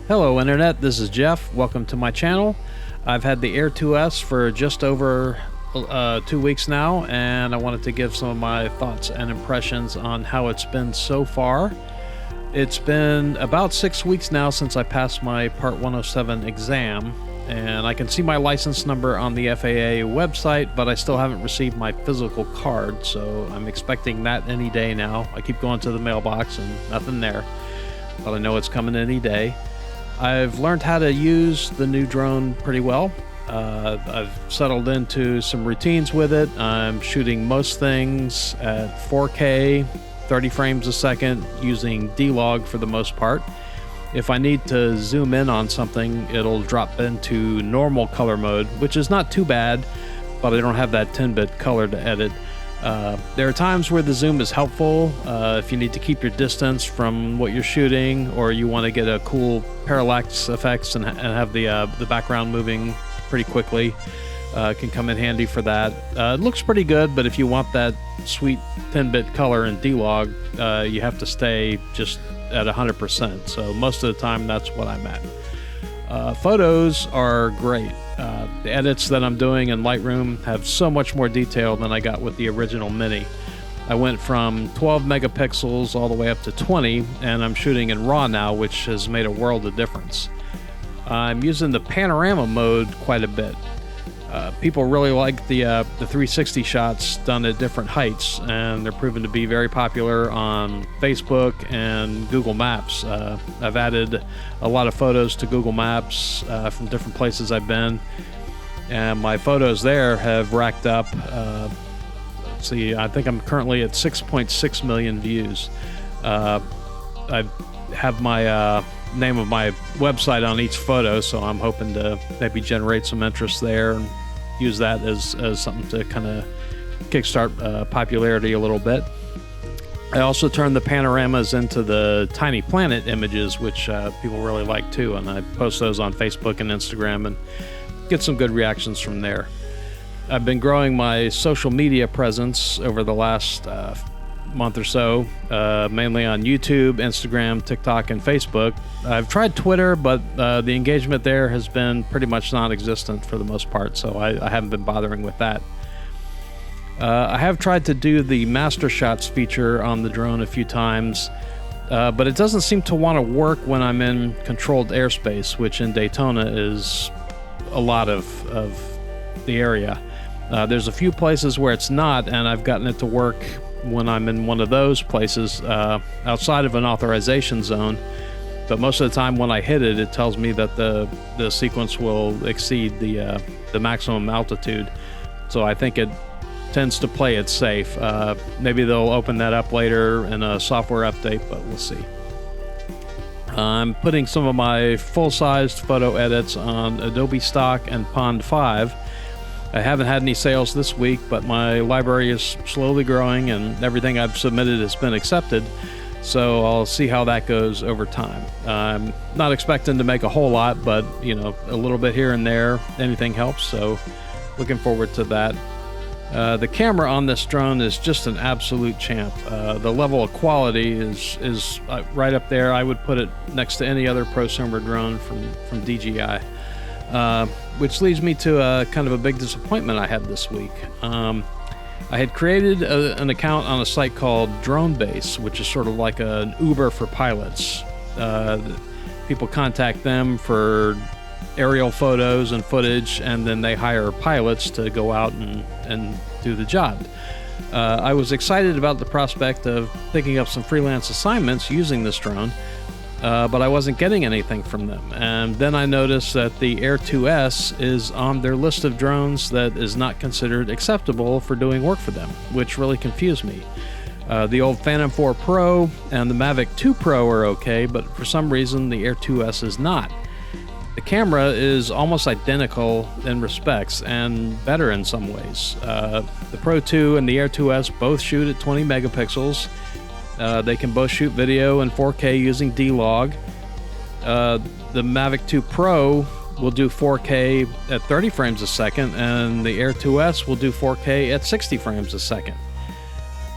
Hello Internet, this is Jeff. Welcome to my channel. I've had the Air 2S for just over 2 weeks now, and I wanted to give some of my thoughts and impressions on how it's been so far. It's been about 6 weeks now since I passed my Part 107 exam, and I can see my license number on the FAA website, but I still haven't received my physical card, so I'm expecting that any day now. I keep going to the mailbox and nothing there, but I know it's coming any day. I've learned how to use the new drone pretty well. I've settled into some routines with it. I'm shooting most things at 4K, 30 frames a second, using DLog for the most part. If I need to zoom in on something, it'll drop into normal color mode, which is not too bad, but I don't have that 10-bit color to edit. There are times where the zoom is helpful if you need to keep your distance from what you're shooting, or you want to get a cool parallax effects and have the background moving pretty quickly. Can come in handy for that. It looks pretty good, but if you want that sweet 10-bit color in DLog, you have to stay just at 100%. So most of the time, that's what I'm at. Photos are great. The edits that I'm doing in Lightroom have so much more detail than I got with the original Mini. I went from 12 megapixels all the way up to 20, and I'm shooting in RAW now, which has made a world of difference. I'm using the panorama mode quite a bit. People really like the 360 shots done at different heights, and they're proven to be very popular on Facebook and Google Maps. I've added a lot of photos to Google Maps from different places I've been, and my photos there have racked up. Let's see, I think I'm currently at 6.6 million views. I have my name of my website on each photo, so I'm hoping to maybe generate some interest there and use that as something to kind of kickstart popularity a little bit. I also turned the panoramas into the tiny planet images, which people really like too, and I post those on Facebook and Instagram and get some good reactions from there. I've been growing my social media presence over the last month or so, mainly on YouTube, Instagram, TikTok, and Facebook. I've tried Twitter, but the engagement there has been pretty much non-existent for the most part, so I haven't been bothering with that. I have tried to do the Master Shots feature on the drone a few times, but it doesn't seem to want to work when I'm in controlled airspace, which in Daytona is a lot of the area. There's a few places where it's not, and I've gotten it to work when I'm in one of those places outside of an authorization zone, but most of the time when I hit it, it tells me that the sequence will exceed the maximum altitude, so I think it tends to play it safe. Maybe they'll open that up later in a software update, but we'll see. I'm putting some of my full-sized photo edits on Adobe Stock and Pond 5. I haven't had any sales this week, but my library is slowly growing and everything I've submitted has been accepted, so I'll see how that goes over time. I'm not expecting to make a whole lot, but you know, a little bit here and there, anything helps, so looking forward to that. The camera on this drone is just an absolute champ. The level of quality is right up there. I would put it next to any other prosumer drone from DJI. Which leads me to kind of a big disappointment I had this week. I had created an account on a site called Drone Base, which is sort of like an Uber for pilots. People contact them for aerial photos and footage, and then they hire pilots to go out and do the job. I was excited about the prospect of picking up some freelance assignments using this drone, but I wasn't getting anything from them. And then I noticed that the Air 2S is on their list of drones that is not considered acceptable for doing work for them, which really confused me. The old Phantom 4 Pro and the Mavic 2 Pro are okay, but for some reason the Air 2S is not. The camera is almost identical in respects and better in some ways. The Pro 2 and the Air 2S both shoot at 20 megapixels. They can both shoot video in 4K using DLog. The Mavic 2 Pro will do 4K at 30 frames a second, and the Air 2S will do 4K at 60 frames a second.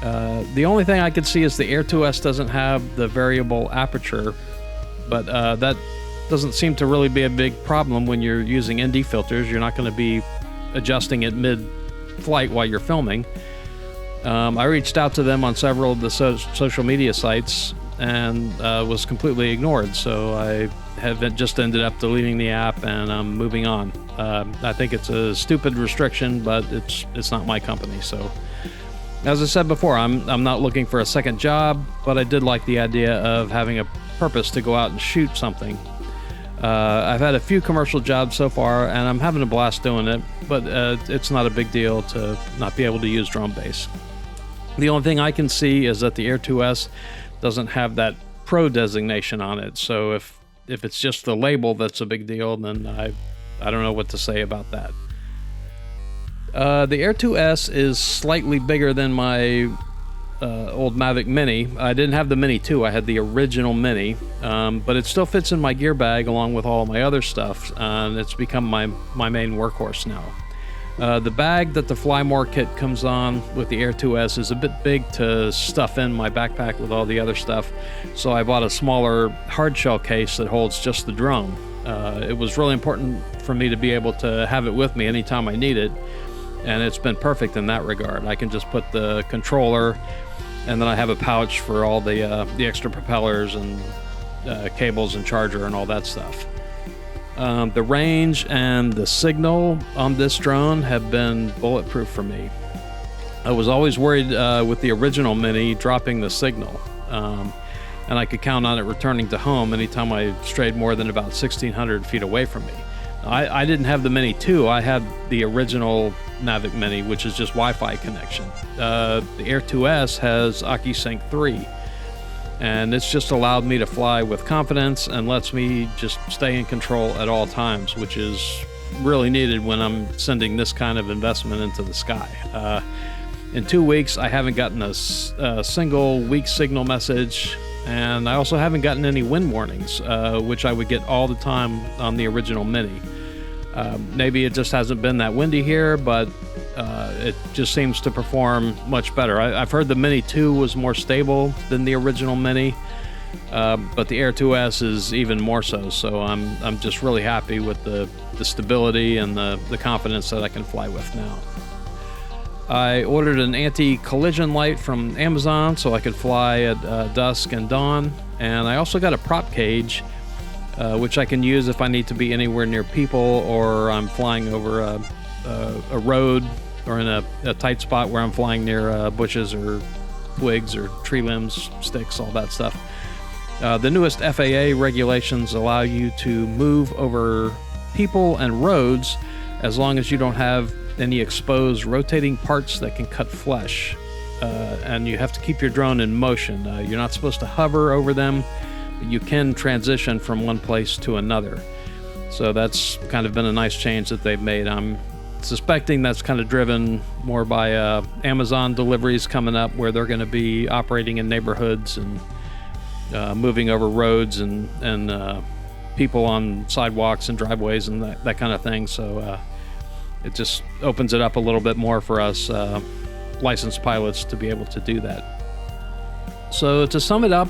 The only thing I could see is the Air 2S doesn't have the variable aperture, but that doesn't seem to really be a big problem when you're using ND filters. You're not going to be adjusting it mid-flight while you're filming. I reached out to them on several of the social media sites and was completely ignored. So I have just ended up deleting the app, and I'm moving on. I think it's a stupid restriction, but it's not my company. So as I said before, I'm not looking for a second job, but I did like the idea of having a purpose to go out and shoot something. I've had a few commercial jobs so far, and I'm having a blast doing it, but it's not a big deal to not be able to use drone base. The only thing I can see is that the Air 2S doesn't have that Pro designation on it. So if it's just the label that's a big deal, then I don't know what to say about that. The Air 2S is slightly bigger than my old Mavic Mini. I didn't have the Mini 2, I had the original Mini, but it still fits in my gear bag along with all of my other stuff, and it's become my main workhorse now. The bag that the Fly More kit comes on with the Air 2S is a bit big to stuff in my backpack with all the other stuff, so I bought a smaller hardshell case that holds just the drone. It was really important for me to be able to have it with me anytime I need it, and it's been perfect in that regard. I can just put the controller, and then I have a pouch for all the extra propellers and cables and charger and all that stuff. The range and the signal on this drone have been bulletproof for me. I was always worried with the original Mini dropping the signal, and I could count on it returning to home anytime I strayed more than about 1,600 feet away from me. I didn't have the Mini 2, I had the original Mavic Mini, which is just Wi-Fi connection. The Air 2S has OcuSync 3, and it's just allowed me to fly with confidence and lets me just stay in control at all times, which is really needed when I'm sending this kind of investment into the sky. In 2 weeks, I haven't gotten a single weak signal message, and I also haven't gotten any wind warnings, which I would get all the time on the original Mini. Maybe it just hasn't been that windy here, but it just seems to perform much better. I've heard the Mini 2 was more stable than the original Mini, but the Air 2S is even more so. So I'm just really happy with the stability and the confidence that I can fly with now. I ordered an anti-collision light from Amazon so I could fly at dusk and dawn, and I also got a prop cage, which I can use if I need to be anywhere near people or I'm flying over a road or in a tight spot where I'm flying near bushes or twigs or tree limbs, sticks, all that stuff. The newest FAA regulations allow you to move over people and roads as long as you don't have any exposed rotating parts that can cut flesh, and you have to keep your drone in motion. You're not supposed to hover over them, but you can transition from one place to another. So that's kind of been a nice change that they've made. I'm suspecting that's kind of driven more by Amazon deliveries coming up, where they're going to be operating in neighborhoods and moving over roads and people on sidewalks and driveways and that kind of thing. So it just opens it up a little bit more for us licensed pilots to be able to do that. So to sum it up,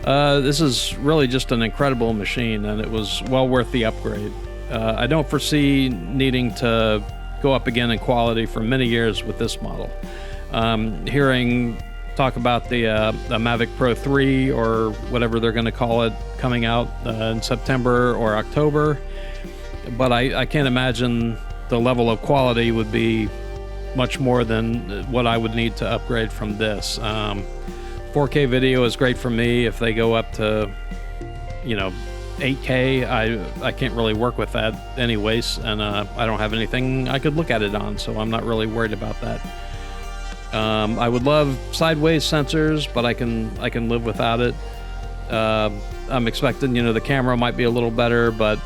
this is really just an incredible machine, and it was well worth the upgrade. I don't foresee needing to go up again in quality for many years with this model. Hearing talk about the Mavic Pro 3 or whatever they're going to call it coming out in September or October, but I can't imagine the level of quality would be much more than what I would need to upgrade from this. 4K video is great for me. If they go up to 8K, I can't really work with that anyways, and I don't have anything I could look at it on, so I'm not really worried about that. I would love sideways sensors, but I can live without it. I'm expecting the camera might be a little better, but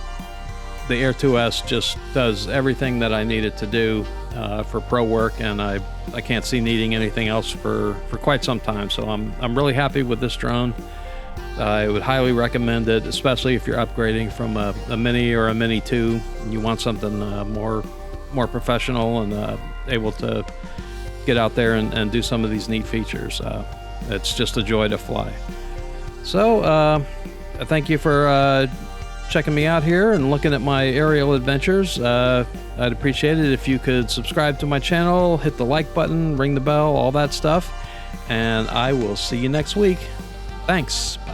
the Air 2S just does everything that I need it to do for pro work, and I can't see needing anything else for quite some time. So I'm really happy with this drone. I would highly recommend it, especially if you're upgrading from a Mini or a Mini 2 and you want something more professional and able to get out there and do some of these neat features. It's just a joy to fly. So thank you for checking me out here and looking at my aerial adventures. I'd appreciate it if you could subscribe to my channel, hit the like button, ring the bell, all that stuff. And I will see you next week. Thanks. Bye.